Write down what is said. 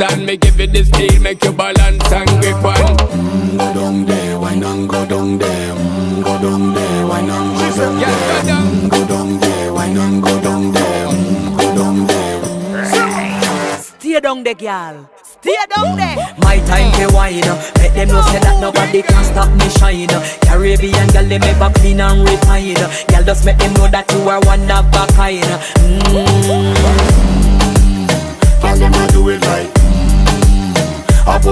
and me give it the steel, make you balance and grip on. Go down there, why not go down there? Go down there, why not go down there? Go down there, why not go down there? Go down there. Stay down there, girl. Stay down there. My time to wine. Let them know say that nobody can stop me shine. Caribbean girl, they make up clean and refine. Girl, just make them know that you are one of a kind. All them a do it